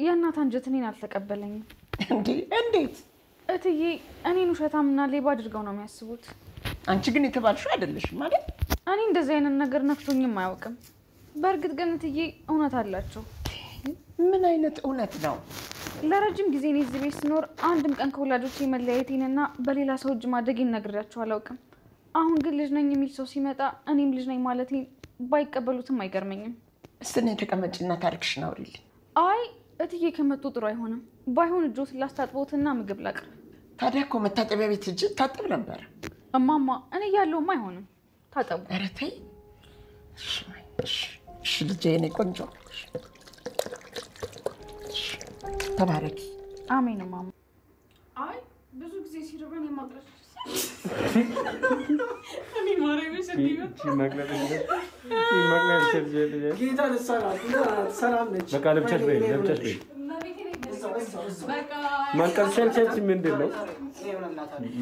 የእናት አንጀት እኔን አልተቀበለኝም እንዴት እትዬ እኔን ውሸታምና ሌባ አድርገው ነው የሚያስቡት አንቺ ግን የተባልሽው አይደለሽም ማለት እኔ እንደዚህ አይነት ነገር ነክቶኝም አያውቅም በእርግጥ ግን እትዬ እውነት አላቸው ምን አይነት እውነት ነው ለረጅም ጊዜ እኔ እዚህ ቤት ስኖር አንድም ቀን ከወላጆቼ መለያየቴንና በሌላ ሰው እጅ ማደጌን ነግሬያቸው አላውቅም አሁን ግን ልጅ ነኝ የሚል ሰው ሲመጣ እኔም ልጅ ነኝ ማለቴን ባይቀበሉትም አይገርመኝም እስቲ ተቀመጭና ታሪክሽን አውሪልኝ አይ እትዬ ከመጡ ጥሩ አይሆንም ባይሆን እጆት ላስታጥቦትና ምግብ ላቅርብ ታዲያ እኮ መታጠቢያ ቤት እጅ ታጥብ ነበር እማማ እኔ ያለውም አይሆንም ታጠቡ ኧረ ተይ እሺ ልጄ የኔ ቆንጆ ተባረኪ አሜን እማማ አይ ብዙ ጊዜ ሲርበን የማቅረብ እኔ ማርያም ሰዲበት ይመግናል ሸልጀል ጌታ ሰላም ነች በቃ ለብቻሽ በይ በቃ ማልቀል ሸልሸልሽ ምንድነው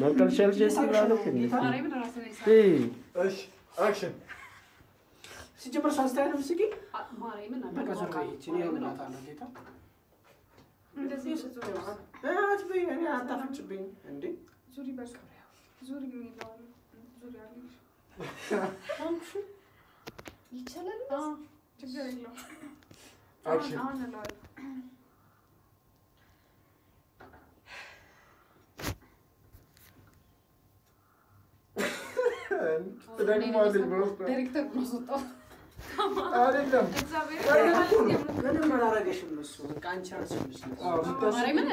ማልቀል ሸልሸልሽ ማለት ነው እሺ አክሽን ሲጀምር ሳስታየው እስኪ ማርያምን በቃ ዞር በይ እኔ እናታለሁ ጌታ እንደዚህ በይ እኔ አታፍጭብኝ እንዴ ዙሪ በቃ ዙሪ የሚለው ዙሪ አለኝ ይቻላል ችግር የለውም አክሽን ዳይሬክተር ነው ሰጣው አይደለም ምንም አላረገሽም እሱ በቃ አንቺ አልሰምሽ ማርያምን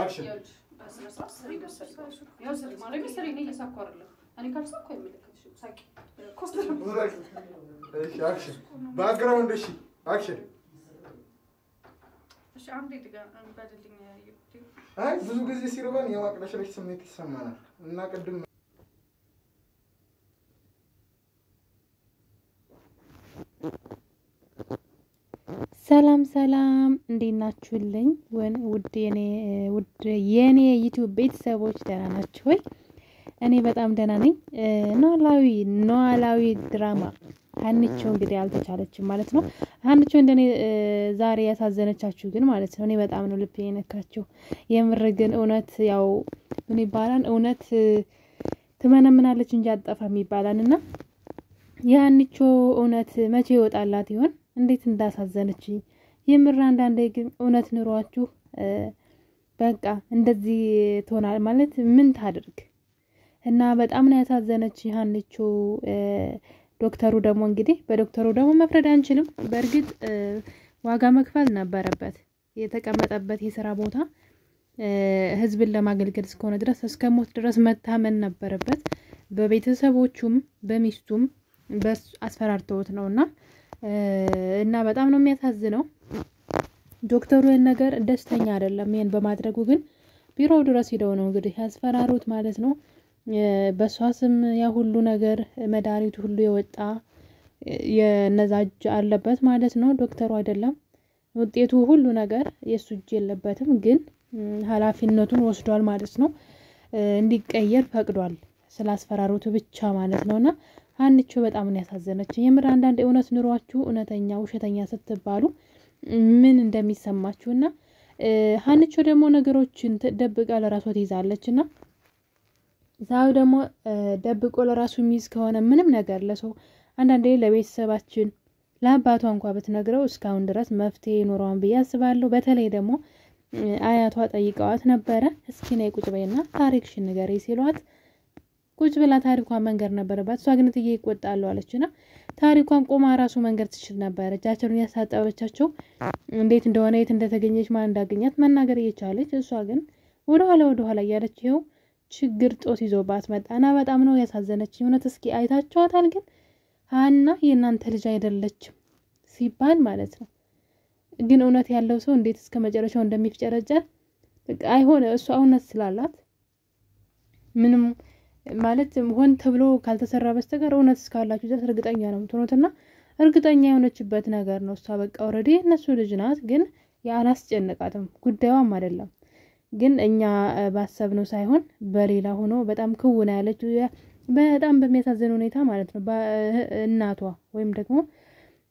አክሽን ያው ሰሪ ማርያምን ሰሪ ነው እየሳኳርለ እኔ ካልሳኩ አይመለከትሽ ሳቂ ኮስተር እሺ አክሽን ባክግራውንድ እሺ አክሽን እሺ አንዴ ድጋ አንባደልኝ አይ ብዙ ጊዜ ሲርበን የማቅለሽለሽ ስሜት ይሰማናል እና ቅድም ሰላም እንዴት ናችሁልኝ ውድ የኔ ዩቲዩብ ቤተሰቦች ደህና ናችሁ ወይ እኔ በጣም ደህና ነኝ ኖላዊ ድራማ ሀንቾ እንግዲህ አልተቻለችም ማለት ነው ሀንቾ እንደኔ ዛሬ ያሳዘነቻችሁ ግን ማለት ነው እኔ በጣም ነው ልቤ የነካቸው የምር ግን እውነት ያው ምን ይባላል እውነት ትመነምናለች እንጂ አጠፋም ይባላልና የሀንቾ እውነት መቼ ይወጣላት ይሆን እንዴት እንዳሳዘነች የምር አንዳንዴ ግን እውነት ኑሯችሁ በቃ እንደዚህ ትሆናል ማለት ምን ታድርግ እና በጣም ነው ያሳዘነች ሀንቾ ዶክተሩ ደግሞ እንግዲህ በዶክተሩ ደግሞ መፍረድ አንችልም በእርግጥ ዋጋ መክፈል ነበረበት የተቀመጠበት የሥራ ቦታ ህዝብን ለማገልገል እስከሆነ ድረስ እስከሞት ድረስ መታመን ነበረበት በቤተሰቦቹም በሚስቱም አስፈራርተውት ነውና እና በጣም ነው የሚያሳዝነው ዶክተሩ ነገር ደስተኛ አይደለም ይሄን በማድረጉ ግን ቢሮው ድረስ ሄደው ነው እንግዲህ ያስፈራሩት ማለት ነው በሷስም ያ ሁሉ ነገር መድኃኒቱ ሁሉ የወጣ የነዛጅ አለበት ማለት ነው ዶክተሩ አይደለም ውጤቱ ሁሉ ነገር የሱ እጅ የለበትም ግን ኃላፊነቱን ወስዷል ማለት ነው እንዲቀየር ፈቅዷል ስላስፈራሩት ብቻ ማለት ነውና ሀንቾ በጣም ነው ያሳዘነች የምር አንዳንድ እውነት ኑሯችሁ እውነተኛ ውሸተኛ ስትባሉ ምን እንደሚሰማችሁና ሀንቾ ደግሞ ነገሮችን ተደብቃ ለራሷ ትይዛለችና ዛው ደግሞ ደብቆ ለራሱ ሚዝ ከሆነ ምንም ነገር ለሰው አንዳንዴ ለቤተሰባችን ለአባቷ እንኳን ብትነግረው እስካሁን ድረስ መፍትሄ ይኖረዋል ብዬ አስባለሁ በተለይ ደግሞ አያቷ ጠይቀዋት ነበረ እስኪ ነይ ቁጭ በይና ታሪክሽን ንገሪ ሲሏት ቁጭ ብላ ታሪኳን መንገር ነበረባት እሷ ግን ትዬ ይቆጣሉ አለችና ታሪኳን ቆማ ራሱ መንገር ትችል ነበር እጃቸውን ያሳጣበቻቸው እንዴት እንደሆነ የት እንደተገኘች ማን እንዳገኛት መናገር እየቻለች እሷ ግን ወደ ኋላ እያለች ይኸው ችግር ጦስ ይዞባት መጣና በጣም ነው ያሳዘነች እውነት እስኪ አይታችኋታል ግን ሀና የእናንተ ልጅ አይደለችም ሲባል ማለት ነው ግን እውነት ያለው ሰው እንዴት እስከ መጨረሻው እንደሚፍጨረጨር አይሆነ እሷ እውነት ስላላት ምንም ማለት ሆን ተብሎ ካልተሰራ በስተቀር እውነት እስካላችሁ ድረስ እርግጠኛ ነው የምትሆኑትና እርግጠኛ የሆነችበት ነገር ነው እሷ በቃ ኦሬዲ እነሱ ልጅ ናት ግን ያላስጨነቃትም ጉዳዩም አይደለም ግን እኛ ባሰብነው ሳይሆን በሌላ ሆኖ በጣም ክውና ያለችው በጣም በሚያሳዝን ሁኔታ ማለት ነው እናቷ ወይም ደግሞ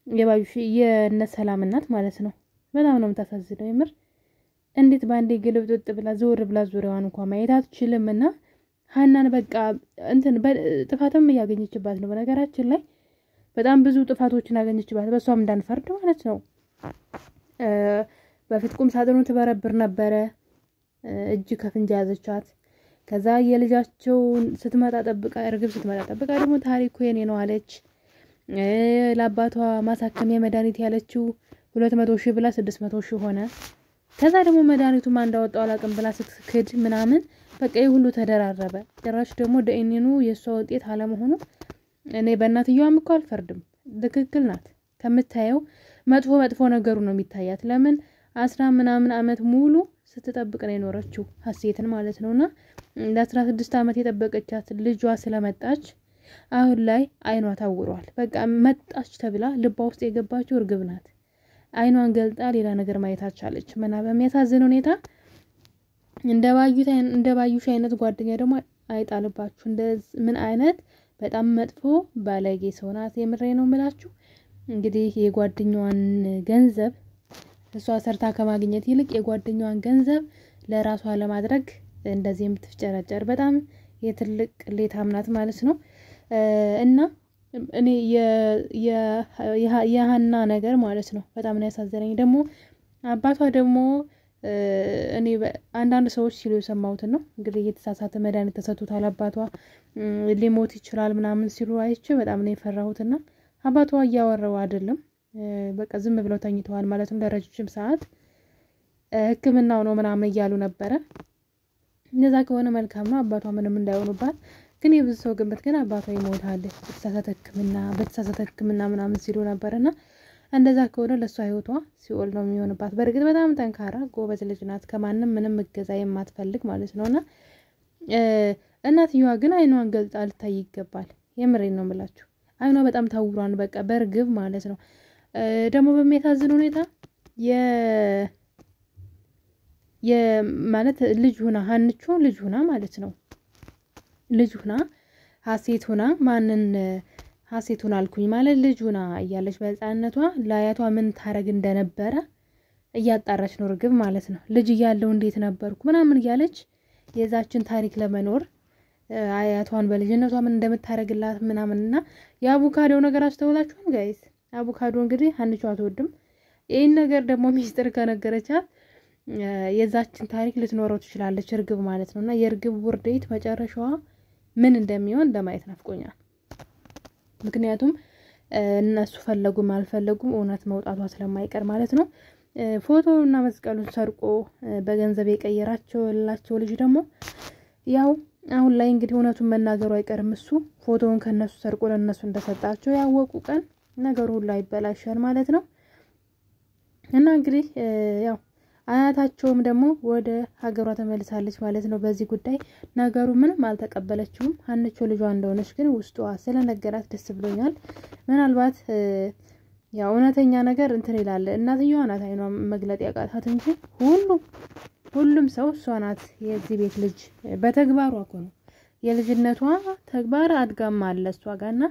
የባዩሽ የነሰላም እናት ማለት ነው በጣም ነው የምታሳዝነው የምር እንዴት ባንዴ ግልብጥጥ ብላ ዞር ብላ ዙሪያዋን እንኳን ማየት አትችልምና ሀናን በቃ እንትን ጥፋትም ያገኘችባት ነው በነገራችን ላይ በጣም ብዙ ጥፋቶችን ያገኘችባት በሷም እንዳንፈርድ ማለት ነው በፊት ቁም ሳጥኑን ትበረብር ነበረ እጅ ከፍንጅ ያዘቻት ከዛ የልጃቸው ስትመጣ ጠብቃ እርግብ ስትመጣ ጠብቃ ደግሞ ታሪኩ የኔ ነው አለች ለአባቷ ማሳከሚያ መድኃኒት ያለችው 200,000 ብላ 600,000 ሆነ ከዛ ደግሞ መድኃኒቱ ማን እንዳወጣው አላቅም ብላ ስትክድ ምናምን በቃ ይሁሉ ተደራረበ ጭራሽ ደግሞ ደኢኒኑ የሷ ውጤት አለመሆኑ እኔ በእናትየዋም እኮ አልፈርድም ትክክል ናት ከምታየው መጥፎ ነገሩ ነው የሚታያት ለምን 10 ምናምን አመት ሙሉ ስትጠብቅ ነው የኖረችው ሀሴትን ማለት ነውና ለ16 አመት የጠበቀቻት ልጇ ስለመጣች አሁን ላይ አይኗ ታውሯል በቃ መጣች ተብላ ልቧ ውስጥ የገባችው እርግብ ናት አይኗን ገልጣ ሌላ ነገር ማየት አልቻለች እና በሚያሳዝን ሁኔታ እንደባዩሽ አይነት ጓደኛ ደግሞ አይጣልባችሁ ምን አይነት በጣም መጥፎ ባለጌ ሰው ናት የምሬ ነው የምላችሁ እንግዲህ የጓደኛዋን ገንዘብ እሷ ሰርታ ከማግኘት ይልቅ የጓደኛዋን ገንዘብ ለራሷ ለማድረግ እንደዚህ የምትፍጨረጨር በጣም የትልቅ ሌታም ናት ማለት ነው እና እኔ የሃና ነገር ማለት ነው በጣም ነው ያሳዘነኝ ደግሞ አባቷ ደግሞ እኔ አንዳንድ ሰዎች ሲሉ የሰማሁት ነው እንግዲህ የተሳሳተ መድኃኒት ተሰጥቷል አባቷ ሊሞት ይችላል ምናምን ሲሉ አይቼ በጣም ነው የፈራሁትና አባቷ እያወራው አይደለም በቃ ዝም ብለው ተኝተዋል ማለት ነው ለረጅም ሰዓት ህክምናው ነው ምናምን እያሉ ነበረ እንደዛ ከሆነ መልካም ነው አባቷ ምንም እንዳይሆኑባት ግን የብዙ ሰው ግምት ግን አባቷ ይሞታል በተሳሳተ ህክምና ምናምን ሲሉ ነበርና እንደዛ ከሆነ ለሷ ህይወቷ ሲኦል ነው የሚሆንባት በርግጥ በጣም ጠንካራ ጎበዝ ልጅ ናት ከማንም ምንም እገዛ የማትፈልግ ማለት ነውና እናትየዋ ግን አይኗን ገልጣ ልታይ ይገባል የምሬን ነው የምላችሁ አይኗ በጣም ታውሯን በቃ በርግብ ማለት ነው ደግሞ በሚያሳዝን ሁኔታ ማለት ልጅ ሆና ሀንቾ ልጅ ሆና ማለት ነው ልጅ ሆና ሀሴት ሆና ማንን ሀሴት ሆና አልኩኝ ማለት ልጅ ሆና እያለች በህፃንነቷ ላያቷ ምን ታረግ እንደነበረ እያጣራች ነው ርግብ ማለት ነው ልጅ እያለው እንዴት ነበርኩ ምናምን እያለች የዛችን ታሪክ ለመኖር አያቷን በልጅነቷ ምን እንደምታረግላት ምናምንና የአቡካዶ ነገር አስተውላችኋል ጋይስ አቡካዶ እንግዲህ ሀንቾ አትወድም ይሄን ነገር ደግሞ ሚስጥር ከነገረቻት የዛችን ታሪክ ልትኖረው ትችላለች ርግብ ማለት ነውና የርግብ ውርዴት መጨረሻዋ ምን እንደሚሆን ለማየት ናፍቆኛል ምክንያቱም እነሱ ፈለጉም አልፈለጉም እውነት መውጣቷ ስለማይቀር ማለት ነው ፎቶውና መስቀሉን ሰርቆ በገንዘብ የቀየራቸው ልጅ ደግሞ ያው አሁን ላይ እንግዲህ እውነቱን መናገሩ አይቀርም እሱ ፎቶውን ከነሱ ሰርቆ ለነሱ እንደሰጣቸው ያወቁ ቀን ነገሩ ሁሉ ይበላሻል ማለት ነው እና እንግዲህ ያው አያታቸውም ደግሞ ወደ ሀገሯ ተመልሳለች ማለት ነው በዚህ ጉዳይ ነገሩ ምንም አልተቀበለችውም ሀንቾ ልጇ እንደሆነች ግን ውስጧ ስለነገራት ደስ ብሎኛል ምናልባት ያው እውነተኛ ነገር እንትን ይላል እናትየዋ ናት አይኗ መግለጥ ያቃታት እንጂ ሁሉም ሰው እሷ ናት የዚህ ቤት ልጅ በተግባሯ እኮ ነው የልጅነቷ ተግባር አድጋማ አለ እሷ ጋርና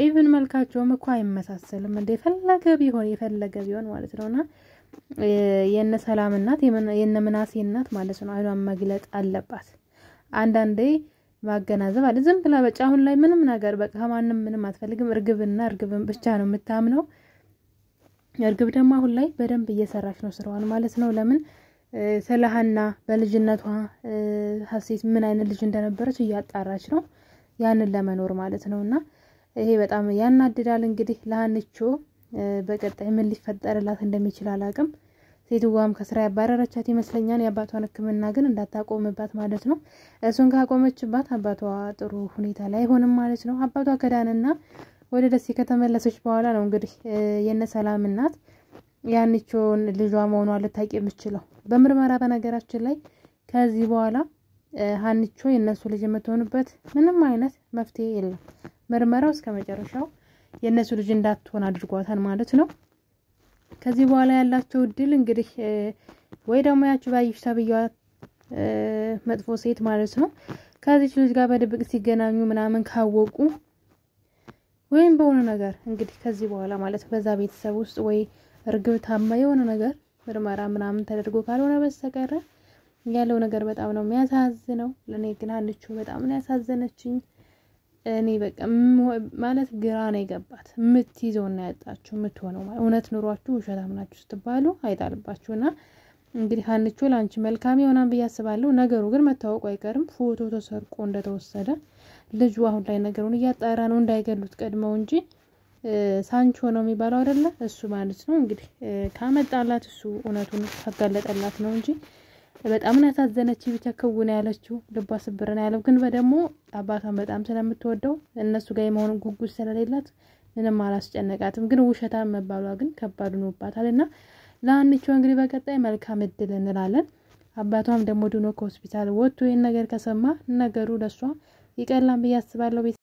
ኢቭን መልካቸውም እኮ አይመሳሰልም እንደ የፈለገ ቢሆን ማለት ነውና የነ ሰላም እናት የነ ምናሴ እናት ማለት ነው አይኗን መግለጥ አለባት አንዳንዴ ማገናዘብ አለ ዝም ብላ በቃ አሁን ላይ ምንም ነገር በቃ ከማንም ምንም አትፈልግም እርግብን ብቻ ነው የምታምነው እርግብ ደግሞ አሁን ላይ በደንብ እየሰራች ነው ስራዋን ማለት ነው ለምን ስለሃና በልጅነቷ ሀሴት ምን አይነት ልጅ እንደነበረች እያጣራች ነው ያንን ለመኖር ማለት ነውና ይሄ በጣም ያናድዳል እንግዲህ ለሀንቾ በቀጣይ ምን ሊፈጠርላት እንደሚችል አላቅም ሴትዋም ከስራ ያባረረቻት ይመስለኛል የአባቷን ህክምና ግን እንዳታቆምባት ማለት ነው እሱን ካቆመችባት አባቷ ጥሩ ሁኔታ ላይ ሆነም ማለት ነው አባቷ ከዳንና ወደ ደሴ ከተመለሰች በኋላ ነው እንግዲህ የነ ሰላም እናት ያንቾን ልጇ መሆኗን ልታቂ የምትችለው በምርመራ በነገራችን ላይ ከዚህ በኋላ ሀንቾ የነሱ ልጅ የምትሆንበት ምንም አይነት መፍትሄ የለም ምርመራው እስከመጨረሻው የነሱ ልጅ እንዳትሆን አድርጓታል ማለት ነው ከዚህ በኋላ ያላቸው ድል እንግዲህ ወይ ደግሞ ያቺ ባይሽ ተብያዋ መጥፎ ሴት ማለት ነው ከዚህ ልጅ ጋር በድብቅ ሲገናኙ ምናምን ካወቁ ወይም በሆነ ነገር እንግዲህ ከዚህ በኋላ ማለት በዛ ቤተሰብ ውስጥ ወይ እርግብ ታማ የሆነ ነገር ምርመራ ምናምን ተደርጎ ካልሆነ በስተቀር ያለው ነገር በጣም ነው የሚያሳዝነው። ለኔ ግን ሀንቾ በጣም ነው ያሳዘነችኝ። እኔ በቃ ማለት ግራ ነው የገባት። የምትይዘውና ያጣችሁ የምትሆነው ማለት እውነት ኑሯችሁ ውሸታም ናችሁ ስትባሉ አይጣልባችሁና እንግዲህ ሀንቾ ላንቺ መልካም ይሆናል ብዬ አስባለሁ። ነገሩ ግን መታወቁ አይቀርም። ፎቶ ተሰርቆ እንደተወሰደ ልጁ አሁን ላይ ነገሩን እያጣራ ነው እንዳይገሉት ቀድመው እንጂ ሳንቾ ነው የሚባለው አይደለ? እሱ ማለት ነው እንግዲህ ካመጣላት እሱ እውነቱን ካጋለጠላት ነው እንጂ በጣም ነው ያሳዘነችኝ። ብቻ ከውነ ያለችው ልቧ ስብር ነው ያለው። ግን በደሞ አባቷን በጣም ስለምትወደው እነሱ ጋር የመሆን ጉጉት ስለሌላት ምንም አላስጨነቃትም። ግን ውሸታም መባሏ ግን ከባድ ሆኖባታልና ለሀንቾ እንግዲህ በቀጣይ መልካም እድል እንላለን። አባቷም ደግሞ ድኖ ከሆስፒታል ወጥቶ ይሄን ነገር ከሰማ ነገሩ ለሷ ይቀላል ብዬ አስባለሁ።